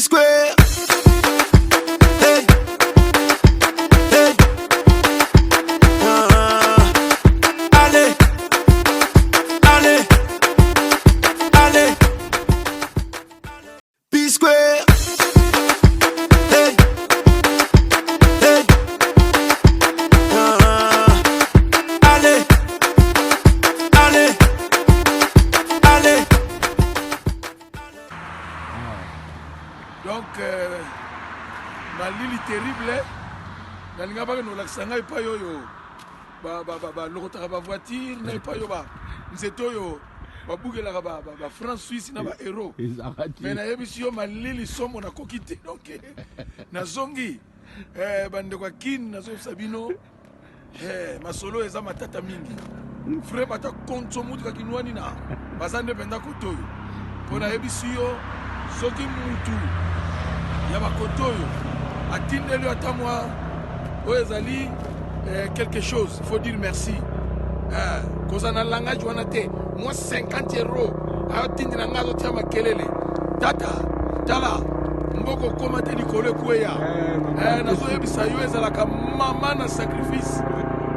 P-Square. Hey. Hey. Allez. Allez. Allez. P-Square. Hey. Hey. Allez. Allez. Allez. Donc, malili terrible, nalinga baka no laksanga ipa yoyo, ba lokotaka ba voiture na ipa yo ba nzeto yo ba bugela ba France Suisse na ba euro. Mais na yebisi yo malili somo na kokite donc na zongi bande kwa kin na zo sabino masolo eza matata mingi. Frère bata konto mutu ka kinwani na bazande penda kotoyo. Pona yebisi yo soki mutu ya bakotoyo atindeli ata mwa oyo ezali quelque chose, il faut dire merci. Koza na langage wana te moi 50 euros ayotindila nga azotia makelele tata tala mboko okoma te likolo ekweya nazoyebisa yo ezalaka mama na sacrifice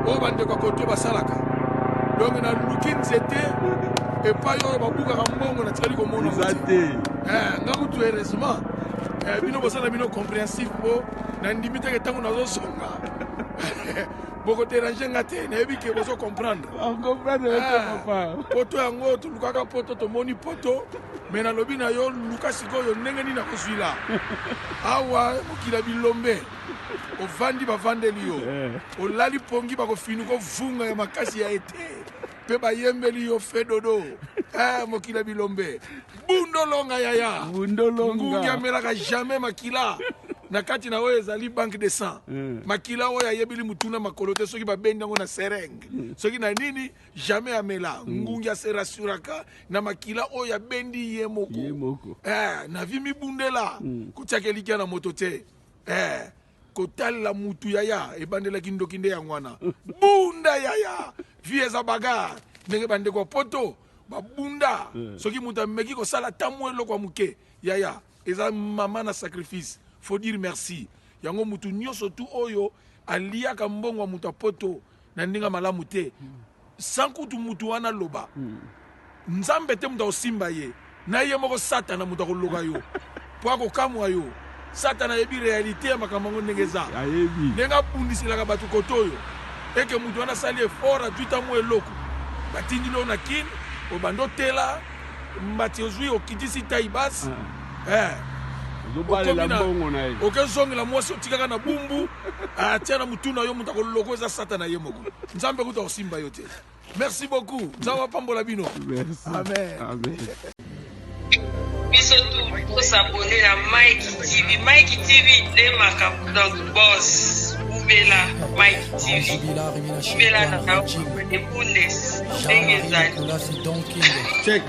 oyo bandeko ya koto basalaka donc naluki nzete epai oyo babukaka mbongo natikali komona nga kutu heureusement bino bosala bino compréhensif po nandimi teke ntango nazosonga bokoderange nga te nayebi ke bozo comprendre poto yango tolukaka poto tomoni poto me nalobi na yo luka sikoyo ndenge nini nakozwila awa mokila bilombe ovandi bavandeli yo olali pongi bakofinuka ovunga ya makasi ya ete mpe bayembeli yo fe dodo mokila bilombe bundolonga yaya ngungi amelaka jamais makila na kati na oyo ezali banque de sang makila oyo ayebeli mutuna makolo te soki babendi yango na serenge soki na nini jamais amela ngungi aserassuraka na makila oyo abendi ye moko na vi mibundela kotiaka elikia na moto te kotalela mutu yaya ebandelaki ndoki nde yango wana bunda yaya vi eza bagarre ndenge bandeko ya poto babunda soki mutu ameki kosala tamu eloko ya moke yaya eza mama na sacrifice. Faut dire merci. Yango mutu nyonso tu oyo aliaka mbongo wa mutu poto na ndinga malamu te. Sankutu mutu wana loba. Nzambe te mutu osimba ye. Na ye moko satana mutu akologa yo. Po akokamwa yo. Satana yebi réalité ya makambo ngo ndenge eza. Ndenga bundisilaka batu kotoyo. Eke mutu wana sali effort aduita mo eloko. Batindi lo na kin, obando tela, mbati ozui okitisi taibas. okezongela mwasi otikaka na bumbu atia na mutu na yo mutu akoloko eza satana ye moko nzambe kuta kosimba yo te. Merci beaucoup, nzambe apambola bino. Amen. Biso tout s'abonner à Mike TV. Mike TV de makambo donc boss Oubela Mike TV. Oubela na Bundes. Check.